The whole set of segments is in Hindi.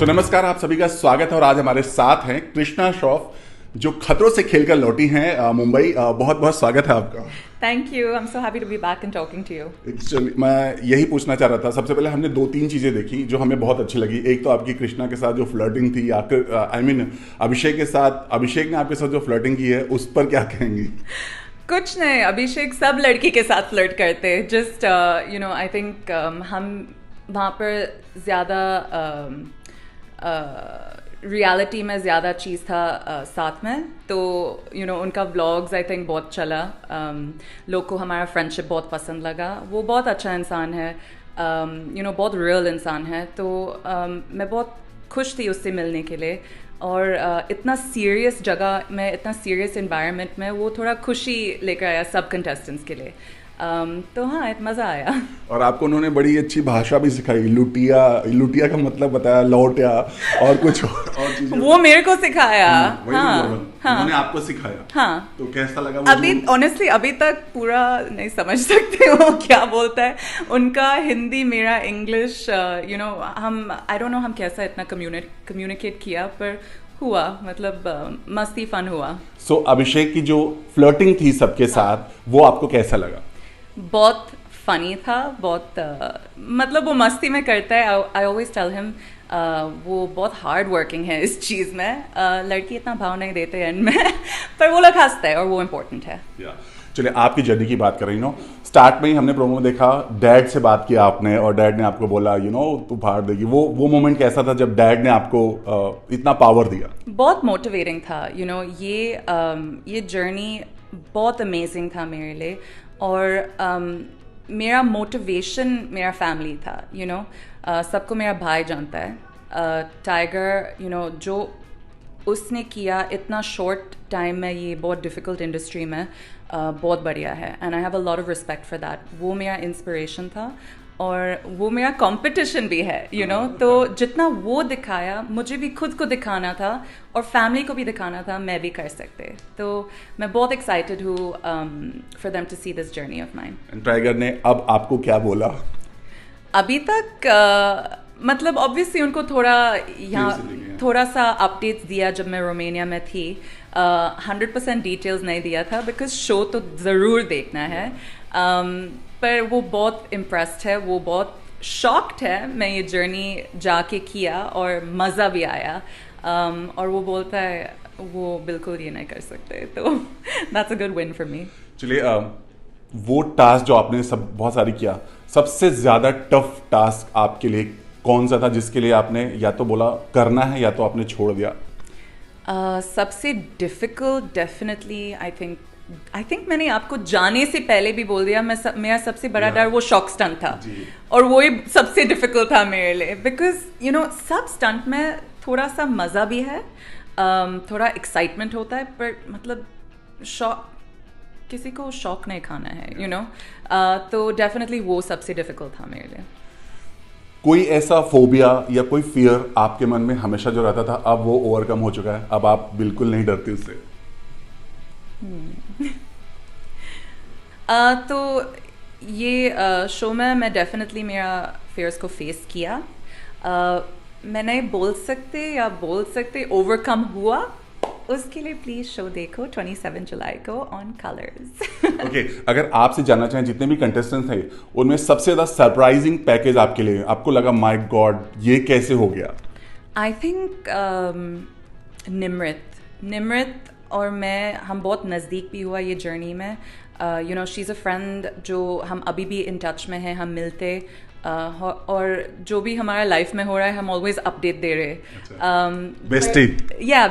नमस्कार, आप सभी का स्वागत है और आज हमारे साथ हैं कृष्णा श्रॉफ जो खतरों से खेलकर लौटी हैं मुंबई। बहुत बहुत स्वागत है आपका। Thank you. I'm so happy to be back and talking to you. Actually मैं यही पूछना चाह रहा था। सबसे पहले हमने दो तीन चीज़ें देखी जो हमें बहुत अच्छी लगी। एक तो आपकी कृष्णा के साथ जो फ्लर्टिंग थी, अभिषेक के साथ, अभिषेक ने आपके साथ जो फ्लर्टिंग की है उस पर क्या कहेंगी? कुछ नहीं, अभिषेक सब लड़की के साथ फ्लर्ट करते हैं। जस्ट आई थिंक हम वहाँ पर ज़्यादा रियलिटी में ज़्यादा चीज़ था साथ में, तो उनका व्लॉग्स आई थिंक बहुत चला। लोग को हमारा फ्रेंडशिप बहुत पसंद लगा। वो बहुत अच्छा इंसान है, बहुत रियल इंसान है। तो मैं बहुत खुश थी उससे मिलने के लिए। और इतना सीरियस जगह में, इतना सीरियस इन्वायरमेंट में वो थोड़ा खुशी लेकर आया सब कंटेस्टेंट्स के लिए। तो हाँ, मज़ा आया। और आपको उन्होंने बड़ी अच्छी भाषा भी सिखाई। लुटिया, लुटिया का मतलब बताया, लौटिया और कुछ और चीजें वो मेरे को सिखाया। हाँ, उन्होंने आपको सिखाया। हाँ, तो कैसा लगा? अभी ऑनेस्टली अभी तक पूरा नहीं समझ सकते वो क्या बोलता है। उनका हिंदी, मेरा इंग्लिश, हम आई डोंट नो हम कैसा इतना कम्युनिकेट किया, पर हुआ, मतलब मस्ती फन हुआ। सो अभिषेक की जो फ्लर्टिंग थी सबके साथ, वो आपको कैसा लगा? बहुत फनी था, बहुत मतलब वो मस्ती में करता है। आई ऑलवेज टेल हिम वो बहुत हार्ड वर्किंग है इस चीज़ में। लड़की इतना भाव नहीं देते एंड में पर वो लोग हंसते हैं और वो इम्पोर्टेंट है। चलिए, आपकी जर्नी की बात कर रही हूँ। स्टार्ट में ही हमने प्रोमो में देखा, डैड से बात किया आपने और डैड ने आपको बोला तू फाड़ देगी। वो मोमेंट कैसा था जब डैड ने आपको इतना पावर दिया? बहुत मोटिवेटिंग था। ये जर्नी बहुत अमेजिंग था मेरे लिए। और मेरा मोटिवेशन मेरा फैमिली था। सबको मेरा भाई जानता है। टाइगर जो उसने किया इतना शॉर्ट टाइम में, ये बहुत डिफ़िकल्ट इंडस्ट्री में, बहुत बढ़िया है। And I have a lot of respect for that. वो मेरा इंस्पिरेशन था और वो मेरा कंपटीशन भी है। तो जितना वो दिखाया, मुझे भी खुद को दिखाना था और फैमिली को भी दिखाना था मैं भी कर सकते। तो मैं बहुत एक्साइटेड हूँ for them to see this journey of mine. Tiger ने अब आपको क्या बोला? अभी तक मतलब ऑब्वियसली उनको थोड़ा सा अपडेट्स दिया जब मैं रोमानिया में थी। 100% डिटेल्स नहीं दिया था, बिकॉज शो तो ज़रूर देखना है। पर वो बहुत इम्प्रेस्ड है, वो बहुत शॉक्ड है मैं ये जर्नी जाके किया और मज़ा भी आया। और वो बोलता है वो बिल्कुल ये नहीं कर सकते। तो that's a good win for me. चलिए, वो टास्क जो आपने बहुत सारी किया, सबसे ज़्यादा टफ टास्क आपके लिए कौन सा था जिसके लिए आपने या तो बोला करना है या तो आपने छोड़ दिया? सबसे डिफ़िकल्ट डेफिनेटली आई थिंक मैंने आपको जाने से पहले भी बोल दिया। मेरा सबसे बड़ा डर वो शॉक स्टंट था और वो ही सबसे डिफ़िकल्ट था मेरे लिए। बिकॉज सब स्टंट में थोड़ा सा मज़ा भी है, थोड़ा एक्साइटमेंट होता है, पर मतलब किसी को शॉक नहीं खाना है। तो डेफिनेटली वो सबसे डिफ़िकल्ट था मेरे लिए। कोई ऐसा फोबिया या कोई फियर आपके मन में हमेशा जो रहता था, अब वो ओवरकम हो चुका है, अब आप बिल्कुल नहीं डरती उससे? तो ये शो में मैं डेफिनेटली मेरा फियर्स को फेस किया। मैं नहीं बोल सकते ओवरकम हुआ। उसके लिए प्लीज शो देखो 27 जुलाई को ऑन कलर्स। ओके, अगर आपसे जानना चाहें जितने भी कंटेस्टेंट्स थे उनमें सबसे ज़्यादा सरप्राइजिंग पैकेज आपके लिए, आपको लगा माय गॉड ये कैसे हो गया? आई थिंक निमृत और मैं, हम बहुत नज़दीक भी हुआ ये जर्नी में। शी इज़ अ फ्रेंड जो हम अभी भी इन टच में हैं, हम मिलते और जो भी हमारा लाइफ में हो रहा है हम ऑलवेज अपडेट दे रहे।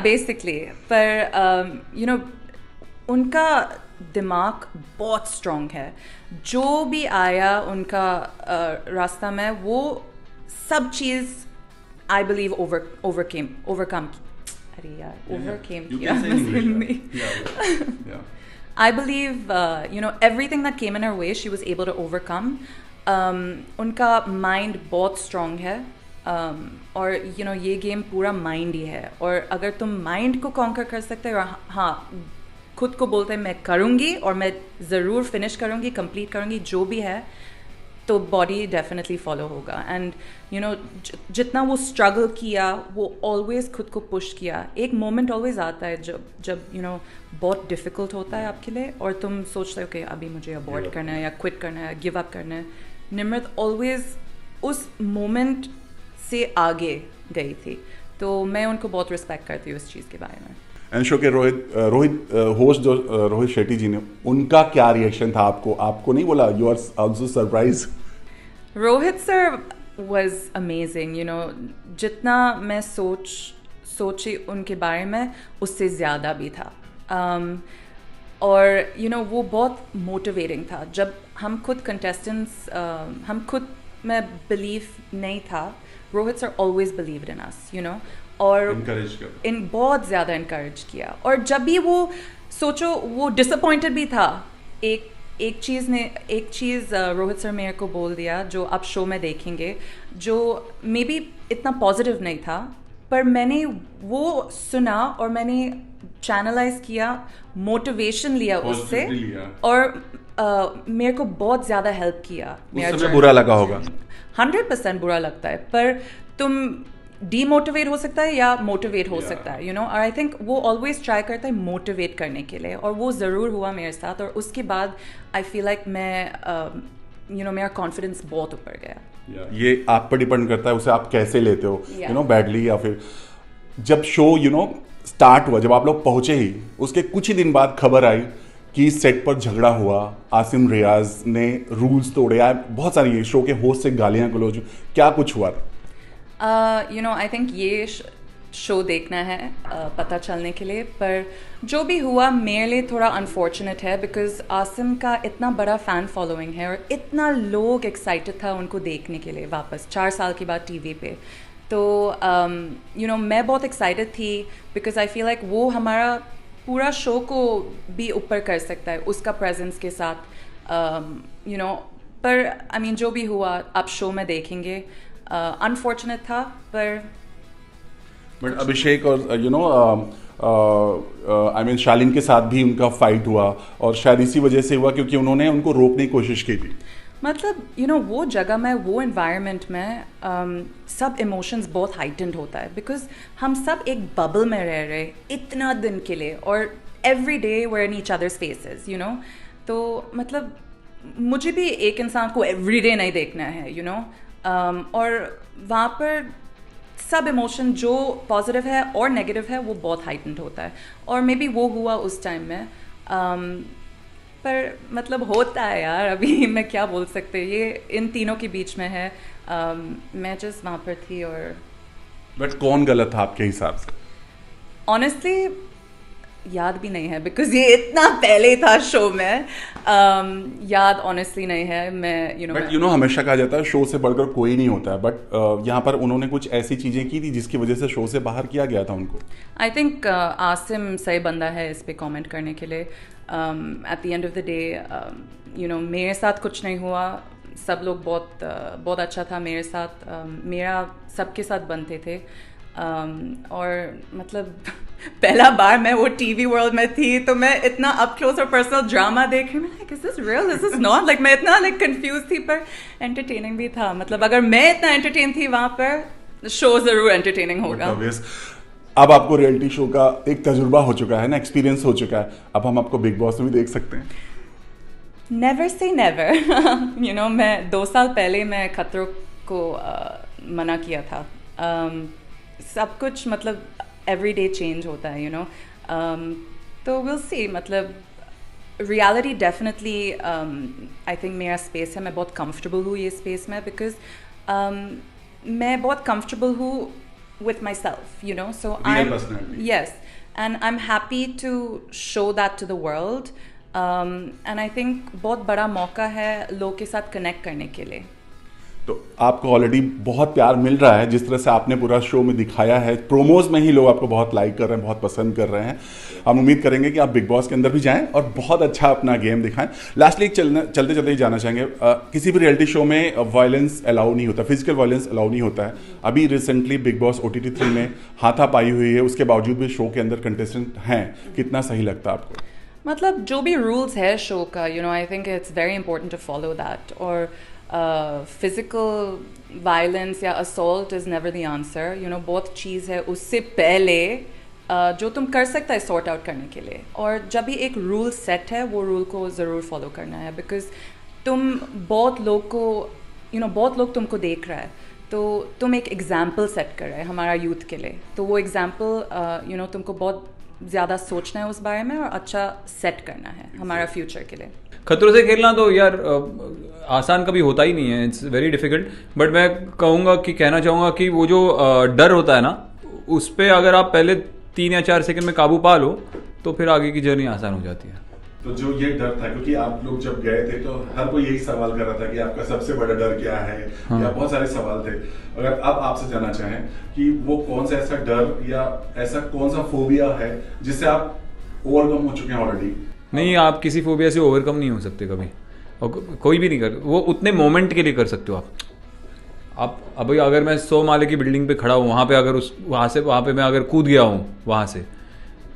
बेसिकली पर उनका दिमाग बहुत स्ट्रॉन्ग है। जो भी आया उनका रास्ता में, वो सब चीज़ I believe overcome I believe, everything that came in her way, she was able to overcome. उनका माइंड बहुत स्ट्रॉन्ग है। और ये गेम पूरा माइंड ही है। और अगर तुम माइंड को कॉन्कर कर सकते हो, हाँ, खुद को बोलते हैं मैं करूँगी और मैं ज़रूर फिनिश करूँगी, कंप्लीट करूँगी, जो भी है, तो बॉडी डेफिनेटली फॉलो होगा. एंड यू नो जितना वो स्ट्रगल किया, वो ऑलवेज खुद को पुश किया. एक मोमेंट ऑलवेज आता है जब यू नो बहुत डिफ़िकल्ट होता है आपके लिए और तुम सोचते हो कि अभी मुझे अबॉर्ट करना है या क्विट करना है, गिव अप करना है. निम्रत ऑलवेज उस मोमेंट से आगे गई थी, तो मैं उनको बहुत रिस्पेक्ट करती हूँ उस चीज़ के बारे में. एंड शो के रोहित होस्ट जो रोहित शेट्टी जी ने, उनका क्या रिएक्शन था? आपको नहीं बोला you are also surprise? Rohit sir was amazing. You know जितना मैं सोची उनके बारे में उससे ज़्यादा भी था. और यू नो वो बहुत मोटिवेटिंग था. जब हम खुद कंटेस्टेंट्स हम खुद में बिलीव नहीं था, Rohit sir always believed in us, you know, और बहुत ज़्यादा इनकरेज किया. और जब भी वो सोचो वो डिसअपॉइंटेड भी था, एक चीज़ रोहित सर मेरे को बोल दिया जो आप शो में देखेंगे, जो मे बी इतना पॉजिटिव नहीं था, पर मैंने वो सुना और मैंने चैनलाइज किया, मोटिवेशन लिया उससे, और मेरे को बहुत ज़्यादा हेल्प किया. उस समय बुरा लगा होगा? 100% बुरा लगता है, पर तुम डीमोटिवेट हो सकता है या मोटिवेट हो सकता है, यू नो. और आई थिंक वो ऑलवेज ट्राई करता है मोटिवेट करने के लिए, और वो ज़रूर हुआ मेरे साथ. और उसके बाद आई फील लाइक मैं यू नो मेरा कॉन्फिडेंस बहुत ऊपर गया. ये आप पर डिपेंड करता है उसे आप कैसे लेते हो, यू नो, बैडली या फिर. जब शो यू नो स्टार्ट हुआ, जब आप लोग पहुंचे ही उसके कुछ ही दिन बाद खबर आई कि सेट पर झगड़ा हुआ, आसिम रियाज ने रूल्स तोड़े, बहुत सारी शो के होस्ट से गालियां गलौज, क्या कुछ हुआ था? यू नो आई थिंक ये शो देखना है पता चलने के लिए, पर जो भी हुआ मेरे लिए थोड़ा अनफॉर्चुनेट है, बिकॉज आसिम का इतना बड़ा फ़ैन फॉलोइंग है और इतना लोग एक्साइटेड था उनको देखने के लिए वापस 4 साल के बाद टीवी पे. तो यू नो मैं बहुत एक्साइटेड थी, बिकॉज आई फील लाइक वो हमारा पूरा शो को भी ऊपर कर सकता है उसका प्रेजेंस के साथ, यू नो. पर आई मीन जो भी हुआ आप शो में देखेंगे. अनफॉर्चुनेट था, पर बट अभिषेक और यू नो आई मीन शालीन के साथ भी उनका फाइट हुआ, और शायद इसी वजह से हुआ क्योंकि उन्होंने उनको रोकने की कोशिश की थी. मतलब यू नो वो जगह में, वो इन्वायरमेंट में सब इमोशंस बहुत हाइटेंड होता है, बिकॉज हम सब एक बबल में रह रहे इतना दिन के लिए, और every day we're in each others faces, you know. तो मतलब मुझे भी एक इंसान को एवरी डे नहीं देखना है, यू नो. और वहाँ पर सब इमोशन जो पॉजिटिव है और नेगेटिव है वो बहुत हाइटेंड होता है, और मे बी वो हुआ उस टाइम में. पर मतलब होता है यार, अभी मैं क्या बोल सकते, ये इन तीनों के बीच में है. मैं जस्ट वहाँ पर थी. और बट कौन गलत था आपके हिसाब से? ऑनेस्टली याद भी नहीं है, बिकॉज ये इतना पहले था शो में. याद ऑनेस्टली नहीं है. मैं you know but you know हमेशा कहा जाता है शो से बढ़कर कोई नहीं होता है, बट यहाँ पर उन्होंने कुछ ऐसी चीज़ें की थी जिसकी वजह से शो से बाहर किया गया था उनको. आई थिंक आसिम सही बंदा है इस पे कमेंट करने के लिए. At the end of the day you know मेरे साथ कुछ नहीं हुआ. सब लोग बहुत अच्छा था मेरे साथ. मेरा सबके साथ बनते थे. और मतलब पहला बार मैं वो टीवी वर्ल्ड में थी, तो मैं इतना अप क्लोज और पर्सनल ड्रामा देख रही हूँ. Like is this real, this is not. Like मैं इतना लाइक कंफ्यूज थी, पर एंटरटेनिंग भी था. मतलब अगर मैं इतना एंटरटेन थी वहाँ पर, शो जरूर एंटरटेनिंग होगा. अब आपको रियलिटी शो का एक तजुर्बा हो चुका है ना, एक्सपीरियंस हो चुका है, अब हम आपको बिग बॉस में भी देख सकते हैं. Never say never. You know मैं 2 साल पहले मैं खतरों को मना किया था. सब कुछ मतलब एवरी डे चेंज होता है, यू नो. तो विल सी. मतलब रियलिटी डेफिनेटली आई थिंक मेरा स्पेस है. मैं बहुत कंफर्टेबल हूँ ये स्पेस में, बिकॉज मैं बहुत कंफर्टेबल हूँ with myself, you know, so real personality. Yes, and I'm happy to show that to the world, and I think बहुत बड़ा मौका है लोग के साथ कनेक्ट करने के लिए. तो आपको ऑलरेडी बहुत प्यार मिल रहा है जिस तरह से आपने पूरा शो में दिखाया है. प्रोमोज में ही लोग आपको बहुत लाइक कर रहे हैं, बहुत पसंद कर रहे हैं. हम उम्मीद करेंगे कि आप बिग बॉस के अंदर भी जाएं और बहुत अच्छा अपना गेम दिखाएं. लास्टली एक चलते चलते ही जाना चाहेंगे, किसी भी रियलिटी शो में वायलेंस अलाउ नहीं होता, फिजिकल वायलेंस अलाउ नहीं होता है. अभी रिसेंटली बिग बॉस OTT 3 में हाथापाई हुई है, उसके बावजूद भी शो के अंदर कंटेस्टेंट हैं. कितना सही लगता है आपको? मतलब जो भी रूल्स है शो का, you know, I think it's very important to follow that. और फिज़िकल वायलेंस या assault is never the answer, you know, बहुत चीज़ है उससे पहले जो तुम कर सकता है सॉर्ट आउट करने के लिए। और जब भी एक रूल सेट है वो रूल को ज़रूर फॉलो करना है, बिकॉज तुम बहुत लोग को बहुत लोग तुमको देख रहा है, तो तुम एक एग्ज़ाम्पल सेट कर रहे हैं हमारा यूथ के लिए, तो वो एग्ज़ाम्पल तुमको बहुत ज़्यादा सोचना है उस बारे में और अच्छा सेट करना है हमारा फ्यूचर के लिए। खतरों से खेलना तो यार आसान कभी होता ही नहीं है, इट्स वेरी डिफिकल्ट। बट मैं कहना चाहूँगा कि वो जो डर होता है ना, उस पर अगर आप पहले 3 या 4 सेकंड में काबू पा लो तो फिर आगे की जर्नी आसान हो जाती है। तो जो ये डर था, क्योंकि आप लोग जब गए थे तो हर कोई यही सवाल कर रहा था कि आपका सबसे बड़ा डर क्या है, हाँ। या बहुत सारे सवाल थे। अगर अब आपसे जानना चाहें कि वो कौन सा ऐसा डर या ऐसा कौन सा फोबिया है जिससे आप ओवरकम हो चुके हैं ऑलरेडी? नहीं, आप किसी फोबिया से ओवरकम नहीं हो सकते कभी, और कोई भी नहीं कर, वो उतने मोमेंट के लिए कर सकते हो आप अभी अगर मैं 100 माले की बिल्डिंग पे खड़ा हूँ, वहाँ पे अगर वहाँ पे मैं अगर कूद गया हूँ वहाँ से,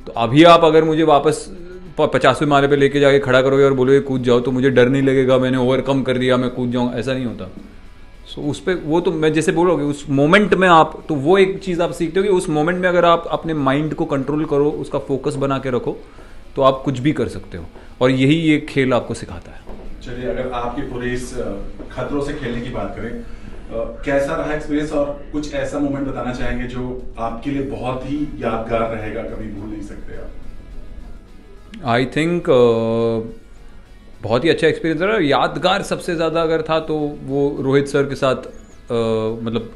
तो अभी आप अगर मुझे वापस 50वें माले पे लेके जाके खड़ा करोगे और बोलोगे कूद जाओ, तो मुझे डर नहीं लगेगा, मैंने ओवरकम कर दिया, मैं कूद जाऊँ, ऐसा नहीं होता। सो उस पर वो तो मैं जैसे बोलोगे उस मोमेंट में आप, तो वो एक चीज़ आप सीखते हो कि उस मोमेंट में अगर आप अपने माइंड को कंट्रोल करो, उसका फोकस बना के रखो, तो आप कुछ भी कर सकते हो, और यही ये खेल आपको सिखाता है। चलिए, अगर आपके पूरे इस खतरों से खेलने की बात करें, कैसा रहा एक्सपीरियंस, और कुछ ऐसा मोमेंट बताना चाहेंगे जो आपके लिए बहुत ही यादगार रहेगा, कभी भूल नहीं सकते आप? आई थिंक बहुत ही अच्छा एक्सपीरियंस रहा। यादगार सबसे ज़्यादा अगर था तो वो रोहित सर के साथ मतलब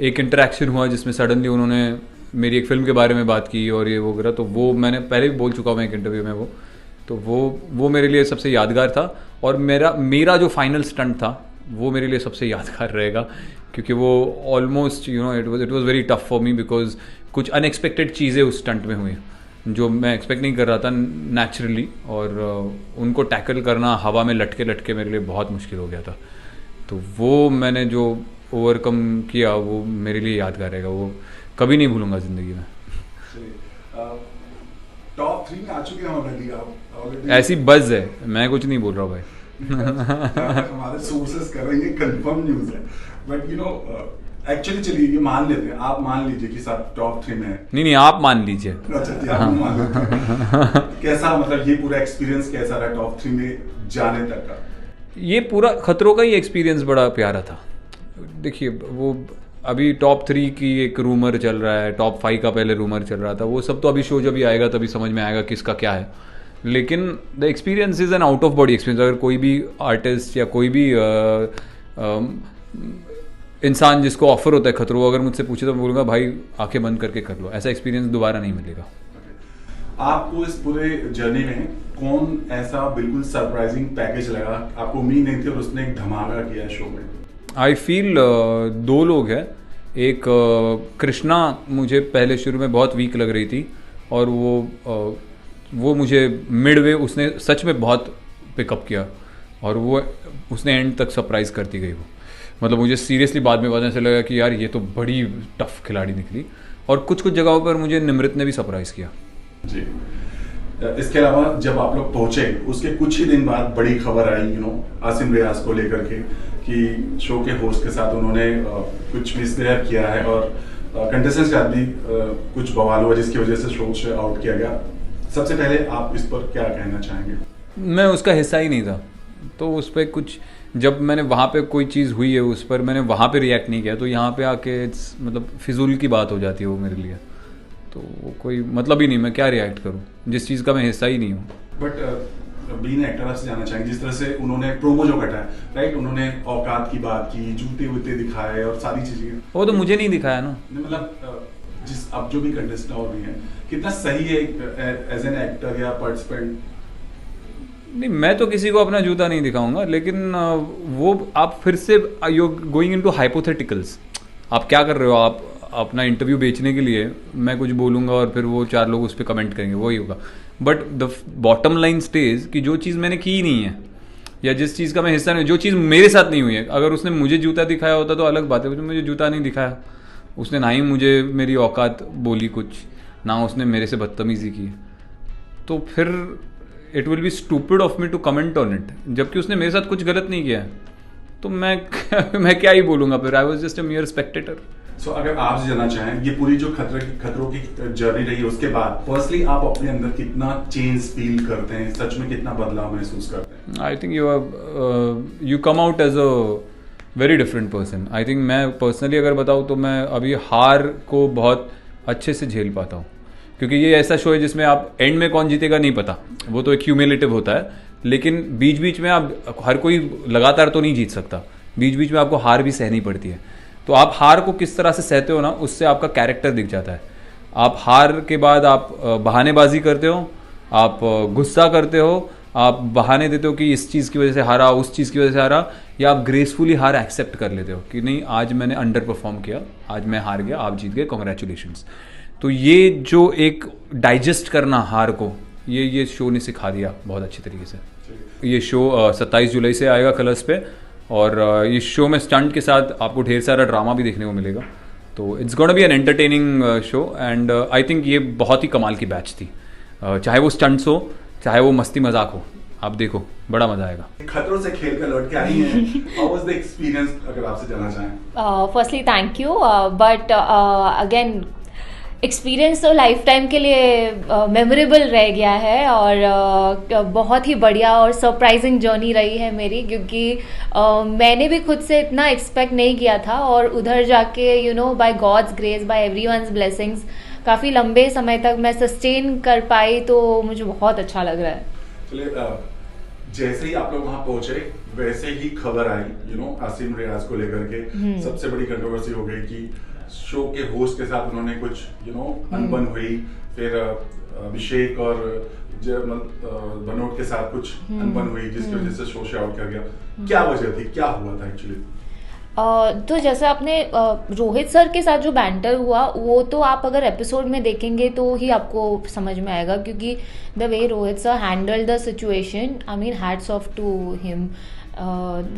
एक इंटरेक्शन हुआ जिसमें सडनली उन्होंने मेरी एक फ़िल्म के बारे में बात की और ये वो वगैरह, तो वो मैंने पहले भी बोल चुका हूँ एक इंटरव्यू में, तो वो मेरे लिए सबसे यादगार था। और मेरा जो फाइनल स्टंट था वो मेरे लिए सबसे यादगार रहेगा, क्योंकि वो almost it was very tough for me, because कुछ अनएक्सपेक्टेड चीज़ें उस स्टंट में हुई जो मैं एक्सपेक्ट नहीं कर रहा था नेचुरली, और उनको टैकल करना हवा में लटके लटके मेरे लिए बहुत मुश्किल हो गया था। तो वो मैंने जो ओवरकम किया वो मेरे लिए यादगार रहेगा, वो कभी नहीं भूलूंगा ज़िंदगी में। टॉप 3 में आ चुके हैं ऑलरेडी। ऐसी बज़ है, मैं कुछ नहीं बोल रहा भाई। हमारे सोर्सेस कर रहे हैं, कंफर्म न्यूज़ है, बट एक्चुअली चलिए ये मान लेते हैं, आप मान लीजिए कि सब टॉप 3 में है। नहीं, आप मान लीजिए। अच्छा, आप मान लीजिए। कैसा, मतलब ये पूरा एक्सपीरियंस कैसा रहा टॉप 3 में जाने तक का? ये पूरा खतरों का ही एक्सपीरियंस बड़ा प्यारा था। देखिए, वो अभी टॉप 3 की एक रूमर चल रहा है, टॉप 5 का पहले रूमर चल रहा था, वो सब तो अभी शो जब भी आएगा तभी समझ में आएगा किसका क्या है। लेकिन the experience is an out of body experience. अगर कोई भी आर्टिस्ट या कोई भी इंसान जिसको ऑफर होता है खतरों, अगर मुझसे पूछे तो मैं बोलूँगा भाई आंखें बंद करके कर लो, ऐसा एक्सपीरियंस दोबारा नहीं मिलेगा। आपको इस पूरे जर्नी में कौन ऐसा बिल्कुल सरप्राइजिंग पैकेज लगा, आपको उम्मीद नहीं थी और उसने एक धमाका किया शो में? आई फील 2 लोग हैं। एक कृष्णा मुझे पहले शुरू में बहुत वीक लग रही थी, और वो मुझे मिडवे उसने सच में बहुत पिकअप किया, और वो उसने एंड तक सरप्राइज करती गई। वो मतलब मुझे सीरियसली बाद में ऐसा लगा कि यार ये तो बड़ी टफ खिलाड़ी निकली। और कुछ जगहों पर मुझे निमृत ने भी सरप्राइज किया जी। इसके अलावा जब आप लोग पहुंचे उसके कुछ ही दिन बाद बड़ी खबर आई आसिम रियाज को लेकर के कि शो के होस्ट के साथ उन्होंने कुछ मिसबिहेव किया है, और कंटेस्टेंट्स के साथ भी कुछ बवाल हुआ जिसकी वजह से शो से आउट किया गया। सबसे पहले आप इस पर क्या कहना चाहेंगे? मैं उसका हिस्सा ही नहीं था, तो उस पर कुछ, जब मैंने वहाँ पे कोई चीज़ हुई है उस पर मैंने वहाँ पे रिएक्ट नहीं किया, तो यहाँ पे आके मतलब फिजूल की बात हो जाती है वो मेरे लिए, तो वो कोई मतलब ही नहीं, मैं क्या रिएक्ट करूँ जिस चीज़ का मैं हिस्सा ही नहीं हूँ। बट बीइंग एक्टर आपसे जानना चाहेंगे, जिस तरह से उन्होंने प्रोमो जो कटा है, राइट, उन्होंने औकात की बात की, जूते वूते दिखाए और सारी चीज़ें, वो तो मुझे नहीं दिखाया ना। मतलब जिस अब जो भी कंटेस्टेंट और भी हैं, कितना सही है एज एन एक्टर या पार्टिसिपेंट? नहीं, मैं तो किसी को अपना जूता नहीं दिखाऊंगा, लेकिन वो आप फिर से यू गोइंग इनटू हाइपोथेटिकल्स। आप क्या कर रहे हो, आप अपना इंटरव्यू बेचने के लिए मैं कुछ बोलूँगा और फिर वो 4 लोग उस पर कमेंट करेंगे, वही होगा। But the bottom line stage कि जो चीज़ मैंने की नहीं है या जिस चीज़ का मैं हिस्सा नहीं, जो चीज़ मेरे साथ नहीं हुई है, अगर उसने मुझे जूता दिखाया होता तो अलग बात है, मुझे जूता नहीं दिखाया, उसने ना ही मुझे मेरी औकात बोली कुछ, ना उसने मेरे से बदतमीज़ी की, तो फिर it will be stupid of me to comment on it, जबकि उसने मेरे साथ कुछ गलत नहीं किया है। तो मैं मैं क्या ही बोलूँगा फिर. I was just a mere spectator. So अगर आप जानना चाहें ये पूरी जो खतरों की जर्नी रही है उसके बाद पर्सनली आप अपने अंदर कितना चेंज फील करते हैं, सच में कितना बदलाव महसूस करते हैं? I think you come out as a very different person. I think मैं पर्सनली अगर बताऊँ तो मैं अभी हार को बहुत अच्छे से झेल पाता हूँ, क्योंकि ये ऐसा शो है जिसमें आप एंड में कौन जीतेगा नहीं पता, वो तो एक ह्यूमिलेटिव होता है, लेकिन बीच बीच में आप हर कोई लगातार तो नहीं जीत सकता, बीच बीच में आपको हार भी सहनी पड़ती है. तो आप हार को किस तरह से सहते हो ना, उससे आपका कैरेक्टर दिख जाता है. आप हार के बाद आप बहानेबाजी करते हो, आप गुस्सा करते हो, आप बहाने देते हो कि इस चीज़ की वजह से हारा, उस चीज़ की वजह से हारा, या आप ग्रेसफुली हार एक्सेप्ट कर लेते हो कि नहीं आज मैंने अंडर परफॉर्म किया, आज मैं हार गया, आप जीत गए, कॉन्ग्रेचुलेशंस. तो ये जो एक डाइजेस्ट करना हार को, ये शो ने सिखा दिया बहुत अच्छी तरीके से. ये शो 27 जुलाई से आएगा कलर्स पे, और इस शो में स्टंट के साथ आपको ढेर सारा ड्रामा भी देखने को मिलेगा. तो it's gonna be an entertaining show, and I think ये बहुत ही कमाल की बैच थी. चाहे वो स्टंट्स हो, चाहे वो मस्ती मजाक हो, आप देखो बड़ा मजा आएगा. खतरों से खेल कर लौट के आई हैं, हाउ वाज द एक्सपीरियंस अगर आपसे जानना चाहें? Firstly thank you, but again experience तो लाइफ टाइम के लिए मेमोरेबल रह गया है, और बहुत ही बढ़िया और सरप्राइजिंग जर्नी रही है मेरी, क्योंकि मैंने भी खुद से इतना एक्सपेक्ट नहीं किया था, और उधर जाके you know by God's grace, by everyone's blessings काफ़ी लंबे समय तक मैं सस्टेन कर पाई, तो मुझे बहुत अच्छा लग रहा है. चलिए, जैसे ही आप लोग वहां पहुंचे वैसे ही खबर आई आसिम रियाज को लेकर के. सबसे बड़ी कंट्रोवर्सी हो गई कि शो के होस्ट के साथ उन्होंने कुछ अनबन हुई, फिर अभिषेक और बनोट के साथ कुछ अनबन हुई, जिसकी वजह से शो से आउट कर गया. क्या वजह थी, क्या हुआ था एक्चुअली? तो जैसे आपने रोहित सर के साथ जो बैंटर हुआ, वो तो आप अगर एपिसोड में देखेंगे तो ही आपको समझ में आएगा, क्योंकि the way Rohit sir handle the situation, I mean hats off to him,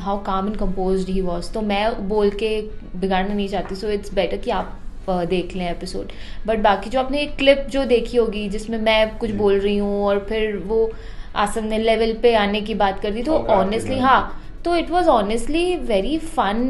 how calm and composed he was. तो मैं बोल के बिगाड़ना नहीं चाहती, सो इट्स बेटर कि आप देख लें एपिसोड. बट बाकी जो आपने एक क्लिप जो देखी होगी जिसमें मैं कुछ बोल रही हूँ और फिर वो आसम ने लेवल पे आने की बात कर दी, तो ऑनेस्टली हाँ, तो it was honestly very fun.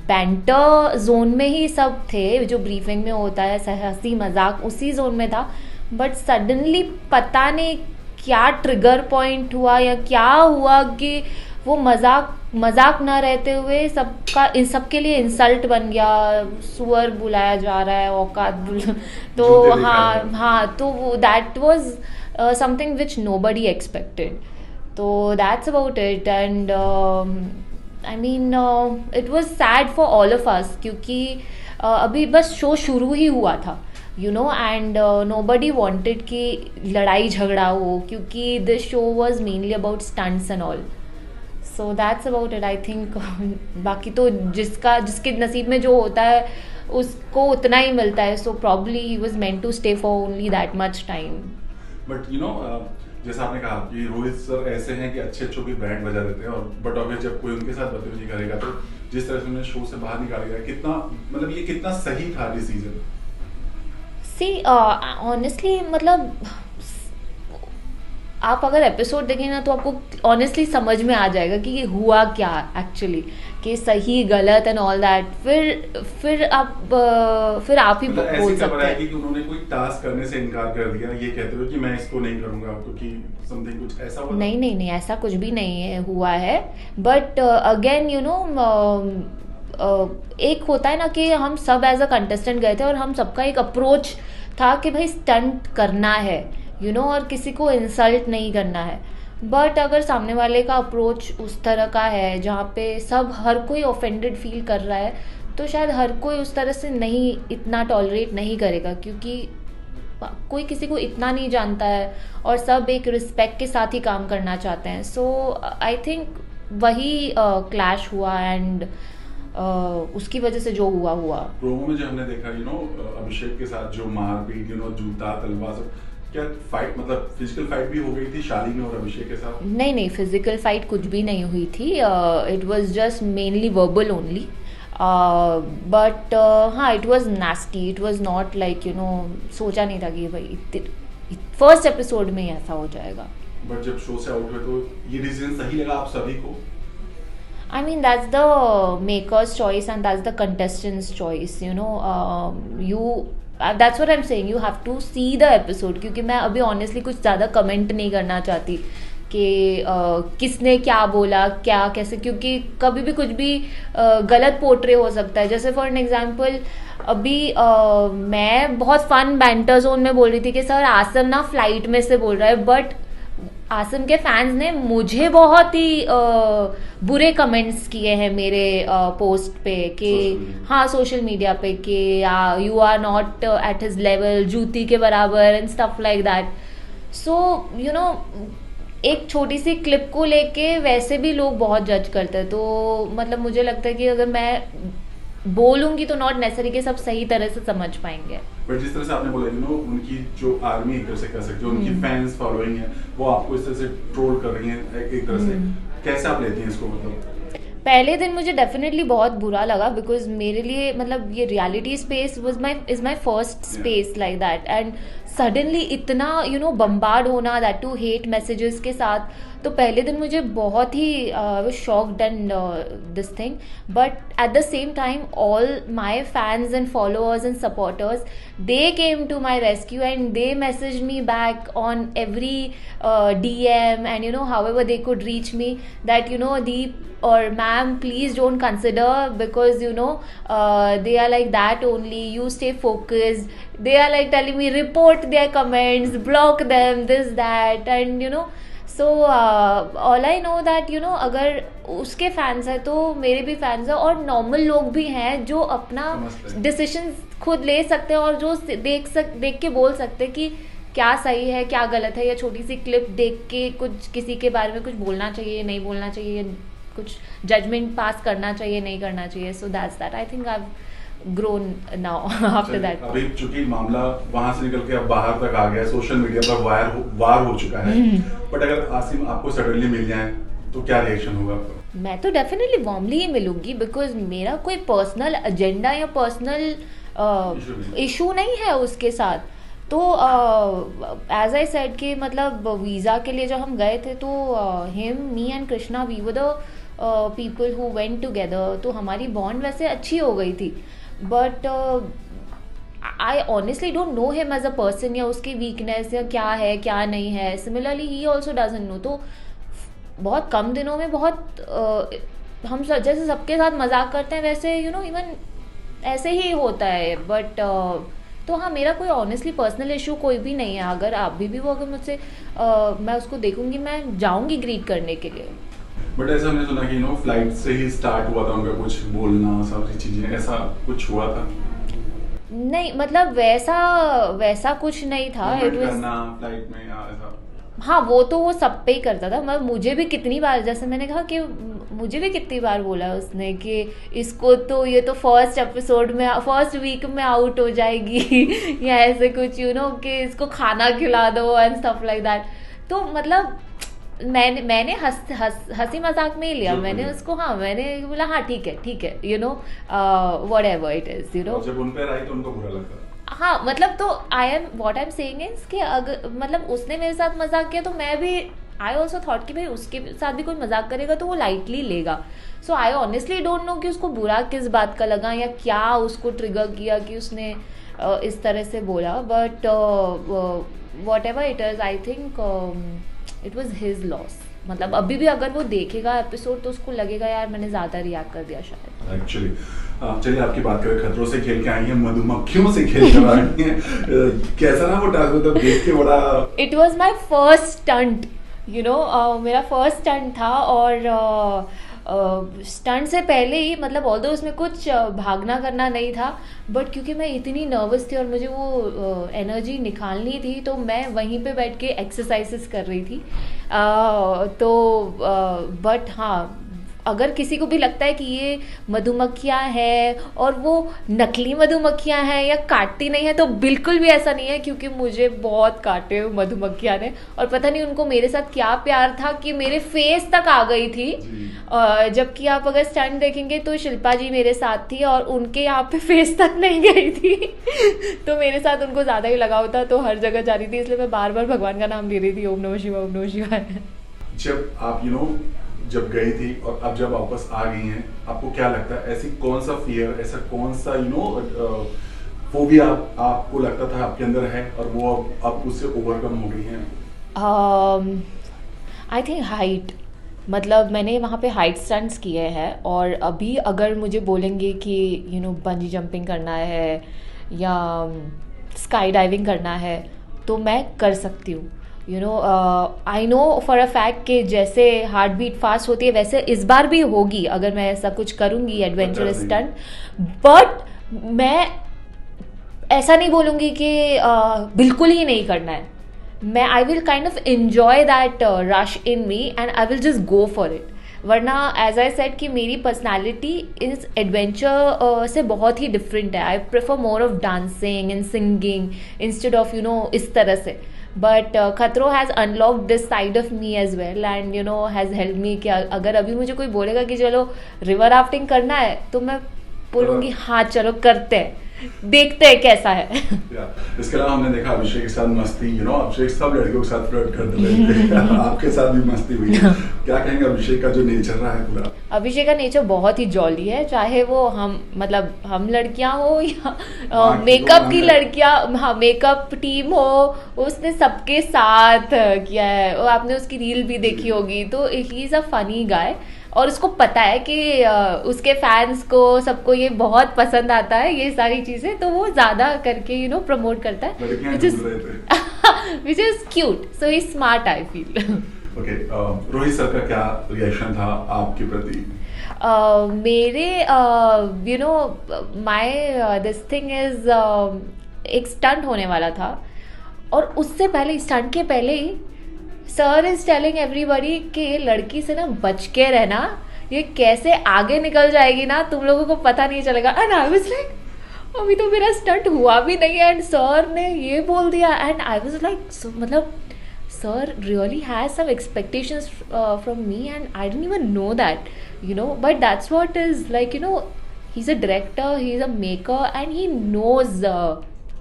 Banter zone में ही सब थे, जो ब्रीफिंग में होता है हंसी मजाक, उसी जोन में था. बट सडनली पता नहीं क्या ट्रिगर पॉइंट हुआ या क्या हुआ कि वो मजाक ना रहते हुए सबके लिए इंसल्ट बन गया. सुअर बुलाया जा रहा है, औकात तो हाँ, तो that was something which nobody expected. तो that's about it, and I mean it was sad for all of us, क्योंकि अभी बस शो शुरू ही हुआ था, एंड नोबडी वांटेड कि लड़ाई झगड़ा हो, क्योंकि this show was mainly about stunts and all. So that's about it, I think. बाकी तो जिसके नसीब में जो होता है उसको उतना ही मिलता है. So probably he was meant to stay for only that much time. But जैसा आपने कहा कि रोहित सर ऐसे हैं कि अच्छे अच्छों की बैंड बजा देते हैं, और बट अगर जब कोई उनके साथ बदतमीजी करेगा तो जिस तरह से उन्हें शो से बाहर निकालेगा, ये कितना सही था डिसीजन? सी ऑनेस्टली, मतलब आप अगर एपिसोड देखें ना तो आपको ऑनेस्टली समझ में आ जाएगा कि ये हुआ क्या एक्चुअली, कि सही गलत एंड ऑल दैट. फिर आप ही बोल सकते हैं कि उन्होंने कोई टास्क करने से इनकार कर दिया, ये कहते हुए कि मैं इसको नहीं करूंगा क्योंकि समथिंग कुछ ऐसा हुआ. नहीं, ऐसा कुछ भी नहीं हुआ है. बट अगेन एक होता है ना कि हम सब एज अ कंटेस्टेंट गए थे, और हम सबका एक अप्रोच था कि भाई स्टंट करना है, और किसी को इंसल्ट नहीं करना है. बट अगर सामने वाले का अप्रोच उस तरह का है जहाँ पे हर कोई ऑफेंडेड फील कर रहा है, तो शायद हर कोई उस तरह से नहीं इतना टॉलरेट नहीं करेगा, क्योंकि कोई किसी को इतना नहीं जानता है और सब एक रिस्पेक्ट के साथ ही काम करना चाहते हैं. सो आई थिंक वही क्लैश हुआ, एंड उसकी वजह से जो हुआ. प्रोमो में जो हमने देखा अभिषेक के साथ जो मारपीट, जूता तलवार, क्या फाइट, मतलब फिजिकल फाइट भी हो गई थी शालिनी और अभिषेक के साथ? नहीं, फिजिकल फाइट कुछ भी नहीं हुई थी. It was just mainly verbal only. But हाँ, it was nasty. It was not like सोचा नहीं था कि भाई फर्स्ट एपिसोड में ही ऐसा हो जाएगा. बट जब शो से आउट हुए तो ये डिसीजन सही लगा आप सभी को? I mean, that's the maker's choice and that's the contestant's choice, you know. That's what I'm saying. You have to see the episode. क्योंकि मैं अभी honestly कुछ ज़्यादा comment नहीं करना चाहती कि किसने क्या बोला क्या कैसे, क्योंकि कभी भी कुछ भी गलत पोर्ट्रे हो सकता है. जैसे फॉर एन एग्जाम्पल अभी मैं बहुत फन बैंटर जोन में बोल रही थी कि सर आसम ना फ्लाइट में से बोल रहा है, बट आसम के फैंस ने मुझे बहुत ही बुरे कमेंट्स किए हैं मेरे पोस्ट पे कि हाँ सोशल मीडिया पे कि you are not at his level, जूती के बराबर and stuff like that. So you know एक छोटी सी क्लिप को लेके वैसे भी लोग बहुत जज करते हैं. तो मतलब मुझे लगता है कि अगर मैं बोलूंगी तो नॉट नेसेसरी कि सब सही तरह से समझ पाएंगे. बट जिस तरह से आपने बोला, यू नो, उनकी जो आर्मी एक तरह से कह सकते हो, उनकी फैंस फॉलोइंग है, वो आपको इस तरह से ट्रोल कर रही हैं एक तरह से, कैसे आप लेती हैं इसको? मतलब पहले दिन मुझे डेफिनेटली बहुत बुरा लगा बिकॉज मेरे लिए मतलब ये reality space is my first space like that, and suddenly इतना यू नो बम्बार्ड होना, दैट टू हेट मैसेजेस के साथ. तो पहले दिन मुझे बहुत ही shocked and this thing, but at the same time all my fans and followers and supporters they came to my rescue and they message me back on every DM and you know however they could reach me that you know Deep or ma'am please don't consider because you know they are like that only, you stay focused. They are like telling me report their comments, block them, this that, and you know so all I know that you know अगर उसके फैंस हैं तो मेरे भी फैंस हैं और नॉर्मल लोग भी हैं जो अपना डिसीजन खुद ले सकते हैं और जो देख के बोल सकते हैं कि क्या सही है क्या गलत है, या छोटी सी क्लिप देख के कुछ किसी के बारे में कुछ बोलना चाहिए नहीं बोलना चाहिए, कुछ जजमेंट पास करना चाहिए नहीं करना चाहिए. So that's that. I think I have grown now after that. अभी चूंकि मामला वहां से निकल के अब बाहर तक आ गया, सोशल मीडिया पर वार हो चुका है, बट अगर आसिम आपको सडनली मिल जाए तो क्या रिएक्शन होगा आपका? मैं तो डेफिनेटली वार्मली ही मिलूंगी बिकॉज मेरा कोई पर्सनल एजेंडा या पर्सनल इशू नहीं है उसके साथ. तो एज आई सेड कि मतलब वीज़ा के लिए जब हम गए थे तो him me and Krishna we were the people who went together, तो हमारी बॉन्ड वैसे अच्छी हो गई थी. But I honestly don't know him as a person या उसकी वीकनेस या क्या है क्या नहीं है. Similarly he also doesn't know. तो बहुत कम दिनों में बहुत हम जैसे सबके साथ मजाक करते हैं वैसे यू नो इवन ऐसे ही होता है. बट तो हाँ मेरा कोई ऑनेस्टली पर्सनल इशू कोई भी नहीं है. अगर आप भी वो अगर मुझसे मैं उसको देखूंगी मैं जाऊंगी ग्रीट करने के लिए. बट ऐसा हमने सुना कि नो फ्लाइट से ही स्टार्ट हुआ था उनका कुछ बोलना सारी चीजें, ऐसा कुछ हुआ था? नहीं मतलब वैसा कुछ नहीं था. इट वाज फ्लाइट में या ऐसा? हाँ वो तो वो सब पे ही करता था. मैं मुझे भी कितनी बार, जैसे मैंने कहा कि मुझे भी कितनी बार बोला उसने कि इसको तो ये तो फर्स्ट एपिसोड में फर्स्ट वीक में आउट हो जाएगी या ऐसे कुछ यू नो कि इसको खाना खिला दो एंड स्टफ लाइक दैट. तो मतलब मैंने हंसी मजाक में ही लिया. मैंने उसको मैंने बोला हाँ ठीक है you know whatever it is you know. जब उन पे आई तो उनको बुरा लगा. हाँ मतलब तो what I am saying is कि अगर मतलब उसने मेरे साथ मजाक किया तो मैं भी आई ऑल्सो थॉट कि भाई उसके साथ भी कोई मजाक करेगा तो वो लाइटली लेगा. सो आई ऑनेस्टली डोंट नो कि उसको बुरा किस बात का लगा या क्या उसको ट्रिगर किया कि उसने इस तरह से बोला. But what ever it is I think it was his loss. मतलब अभी भी अगर वो देखेगा एपिसोड तो उसको लगेगा यार मैंने ज़्यादा रिएक्ट कर दिया शायद. एक्चुअली चलिए आपकी बात करें, खतरों से खेल के आई हैं, मधुमक्खियों से खेल कर आई हैं. कैसा ना वो टास्क, मतलब देख के बड़ा. It was my first stunt you know. मेरा फर्स्ट स्टंट था और स्टंट से पहले ही मतलब ऑल्दो उसमें कुछ भागना करना नहीं था, बट क्योंकि मैं इतनी नर्वस थी और मुझे वो एनर्जी निकालनी थी तो मैं वहीं पे बैठ के एक्सरसाइजेस कर रही थी. तो बट हाँ अगर किसी को भी लगता है कि ये मधुमक्खियाँ हैं और वो नकली मधुमक्खियाँ हैं या काटती नहीं है तो बिल्कुल भी ऐसा नहीं है, क्योंकि मुझे बहुत काटे मधुमक्खियाँ ने. और पता नहीं उनको मेरे साथ क्या प्यार था कि मेरे फेस तक आ गई थी. जबकि आप अगर स्टंट देखेंगे तो शिल्पा जी मेरे साथ थी और उनके यहाँ पे फेस तक नहीं गई थी तो मेरे साथ उनको ज़्यादा ही लगाव था तो हर जगह जा रही थी, इसलिए मैं बार बार भगवान का नाम ले रही थी, ओम नमः शिवाय ओम नमः शिवाय. जब आप यू नो जब गई थी और अब जब वापस आ गई हैं, आपको क्या लगता है ऐसी कौन सा फियर, ऐसा कौन सा फोबिया आपको लगता था आपके अंदर है और वो अब उससे ओवरकम हो गई हैं? आई थिंक हाइट, मतलब मैंने वहाँ पे हाइट स्टंट्स किए हैं और अभी अगर मुझे बोलेंगे कि बंजी जंपिंग करना है या स्काई डाइविंग करना है तो मैं कर सकती हूँ. I know for a fact कि जैसे हार्ट बीट फास्ट होती है वैसे इस बार भी होगी अगर मैं ऐसा कुछ करूँगी एडवेंचरस स्टंट. बट मैं ऐसा नहीं बोलूँगी कि बिल्कुल ही नहीं करना है. मैं I will kind of enjoy that rush in me and I will just go for it. वरना एज आई सेड कि मेरी पर्सनैलिटी इस एडवेंचर से बहुत ही डिफरेंट है. I prefer more of dancing and singing instead of इस तरह से. But Khatron has unlock this side of me as well and has help me कि अगर अभी मुझे कोई बोलेगा कि चलो रिवर राफ्टिंग करना है तो मैं बोलूँगी हाँ चलो करते हैं, देखते हैं कैसा है. इसके अलावा हमने देखा अभिषेक के साथ मस्ती, अभिषेक सब लड़कियों के साथ फ्लर्ट करते रहते आपके साथ भी मस्ती हुई. क्या कहेंगे अभिषेक का जो नेचर रहा है पूरा? अभिषेक का नेचर बहुत ही जॉली है, चाहे वो हम लड़कियां हो या मेकअप की लड़कियां, हाँ मेकअप टीम हो, उसने सबके साथ किया है. और आपने उसकी रील भी देखी होगी. तो he is a funny guy और उसको पता है कि उसके फैंस को सबको ये बहुत पसंद आता है ये सारी चीज़ें, तो वो ज़्यादा करके प्रमोट करता है which is cute. So he smart I feel. Okay, Rohit sir का क्या रिएक्शन था आपके प्रति? मेरे माय दिस थिंग इज एक स्टंट होने वाला था और उससे पहले स्टंट के पहले ही सर इज टेलिंग एवरीबडी कि ये लड़की से ना बच के रहना, ये कैसे आगे निकल जाएगी ना तुम लोगों को पता नहीं चलेगा. एंड आई वाज लाइक अभी तो मेरा स्टंट हुआ भी नहीं है एंड सर ने ये बोल दिया. एंड आई वाज लाइक मतलब sir really has some expectations from me and I didn't even know that, but that's what is like, he's a director, he's a maker and he knows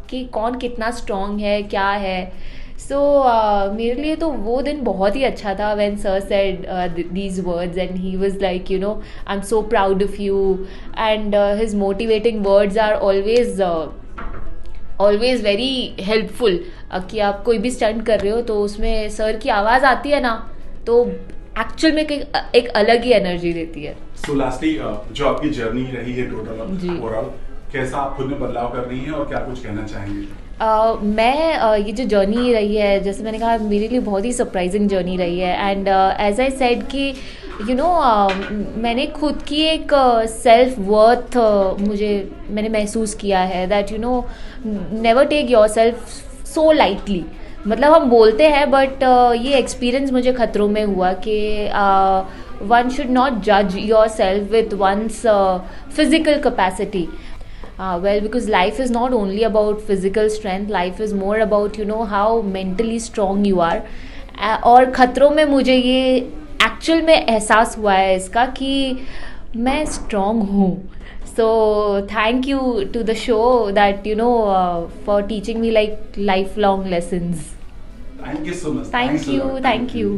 कि कौन कितना strong है क्या है. So मेरे लिए तो वो दिन बहुत ही अच्छा था when sir said these words and he was like, I'm so proud of you and his motivating words are always very helpful. कि आप कोई भी स्टंट कर रहे हो तो उसमें सर की आवाज़ आती है ना तो एक्चुअल में एक अलग ही एनर्जी देती है. सो लास्टली जो आपकी जर्नी रही है टोटल ओवरऑल, कैसा आप खुद में बदलाव कर रही हैं और क्या कुछ कहना चाहेंगे? मैं ये जो जर्नी रही है जैसे मैंने कहा मेरे लिए बहुत ही सरप्राइजिंग जर्नी रही है. एंड एज आई सेड कि मैंने खुद की एक सेल्फ वर्थ मैंने महसूस किया है that never take yourself so lightly. मतलब हम बोलते हैं बट ये एक्सपीरियंस मुझे खतरों में हुआ कि वन शुड नॉट जज yourself with one's physical capacity. Well, because life is not only about physical strength, life is more about how mentally strong you are. और खतरों में मुझे ये एक्चुअल में एहसास हुआ है इसका कि मैं स्ट्रॉन्ग हूँ. So thank you to the show that for teaching me like lifelong lessons. Thank you so much. Thank you.